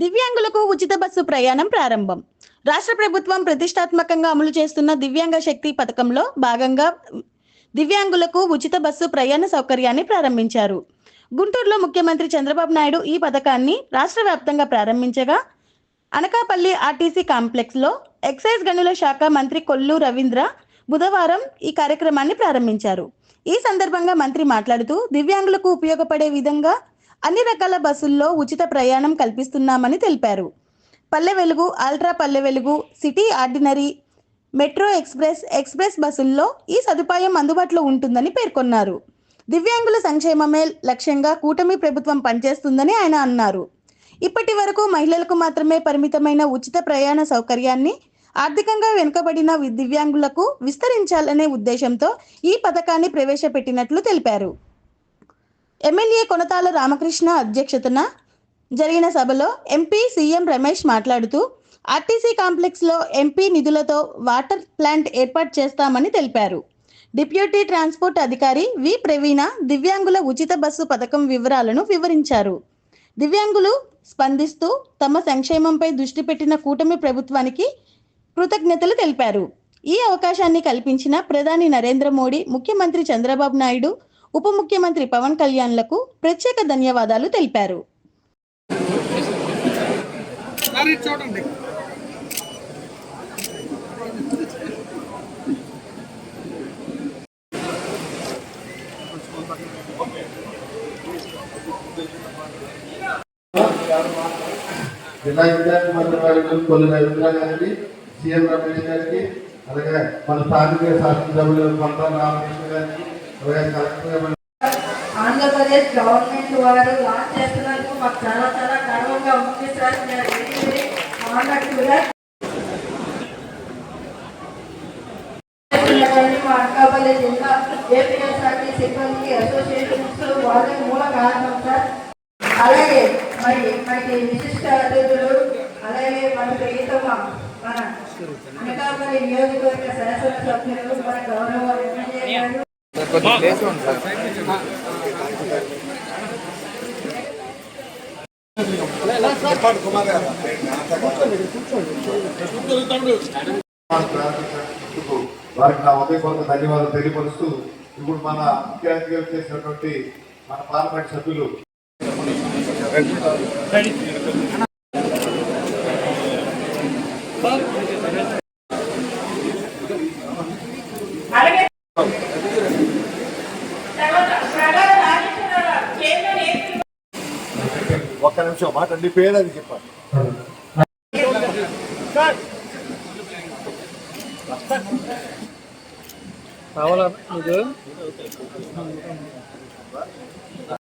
దివ్యాంగులకు ఉచిత బస్సు ప్రయాణం ప్రారంభం. రాష్ట్ర ప్రభుత్వం ప్రతిష్టాత్మకంగా అమలు చేస్తున్న దివ్యాంగ శక్తి పథకంలో భాగంగా దివ్యాంగులకు ఉచిత బస్సు ప్రయాణ సౌకర్యాన్ని ప్రారంభించారు. గుంటూరులో ముఖ్యమంత్రి చంద్రబాబు నాయుడు ఈ పథకాన్ని రాష్ట్ర వ్యాప్తంగా ప్రారంభించగా, అనకాపల్లి ఆర్టీసీ కాంప్లెక్స్లో ఎక్సైజ్ గనుల శాఖ మంత్రి కొల్లు రవీంద్ర బుధవారం ఈ కార్యక్రమాన్ని ప్రారంభించారు. ఈ సందర్భంగా మంత్రి మాట్లాడుతూ, దివ్యాంగులకు ఉపయోగపడే విధంగా అన్ని రకాల బస్సుల్లో ఉచిత ప్రయాణం కల్పిస్తున్నామని తెలిపారు. Palle Velugu, ultra Palle Velugu, city ordinary, metro express బస్సుల్లో ఈ సదుపాయం అందుబాటులో ఉంటుందని పేర్కొన్నారు. దివ్యాంగుల సంక్షేమమే లక్ష్యంగా కూటమి ప్రభుత్వం పనిచేస్తుందని ఆయన అన్నారు. ఇప్పటి వరకు మహిళలకు మాత్రమే పరిమితమైన ఉచిత ప్రయాణ సౌకర్యాన్ని ఆర్థికంగా వెనుకబడిన దివ్యాంగులకు విస్తరించాలనే ఉద్దేశంతో ఈ పథకాన్ని ప్రవేశపెట్టినట్లు తెలిపారు. ఎమ్మెల్యే కొనతాల రామకృష్ణ అధ్యక్షతన జరిగిన సభలో ఎంపీ సీఎం రమేష్ మాట్లాడుతూ, ఆర్టీసీ కాంప్లెక్స్లో ఎంపీ నిధులతో వాటర్ ప్లాంట్ ఏర్పాటు చేస్తామని తెలిపారు. డిప్యూటీ ట్రాన్స్పోర్ట్ అధికారి వి ప్రవీణ దివ్యాంగుల ఉచిత బస్సు పథకం వివరాలను వివరించారు. దివ్యాంగులు స్పందిస్తూ తమ సంక్షేమంపై దృష్టి పెట్టిన కూటమి ప్రభుత్వానికి కృతజ్ఞతలు తెలిపారు. ఈ అవకాశాన్ని కల్పించిన ప్రధాని నరేంద్ర మోడీ, ముఖ్యమంత్రి చంద్రబాబు నాయుడు, ఉప ముఖ్యమంత్రి పవన్ కళ్యాణ్లకు ప్రత్యేక ధన్యవాదాలు తెలిపారు. జిల్లా విద్యార్థి మంత్రి వారికి కొల్లు రవీంద్ర గారికి, సీఎం రమేష్ గారికి, అలాగే మన స్థానిక శాసనసభ్యులు కొంతాల రామకృష్ణ గారికి, అలాగే కలెక్టర్ ఆంధ్రప్రదేశ్ గవర్నమెంట్ వారు లాంచ్ చేస్తున్నందుకు మాకు చాలా చాలా గర్వంగా ఉంది సార్. మా అనకాపల్లి జిల్లా ఏపీఎస్ఆర్టీ సిబ్బంది అసోసియేషన్స్ వాళ్ళే మూల కారణం సార్. అలాగే మనకి విశిష్ట అతిథులు, అలాగే మన ప్రియతమ మన అనకాపల్లి నియోజకవర్గ శాసనసభ్యులు, మన గౌరవ ఎమ్మెల్యే గారు, వారికి నా ఉదయపూర్వక ధన్యవాదాలు తెలియపరుస్తూ, ఇప్పుడు మన ముఖ్య అతిథిగా చేసినటువంటి మన పార్లమెంట్ సభ్యులు ఒక్క నిమిషం మాట నీ పేరు అది చెప్పాలి. కావాలా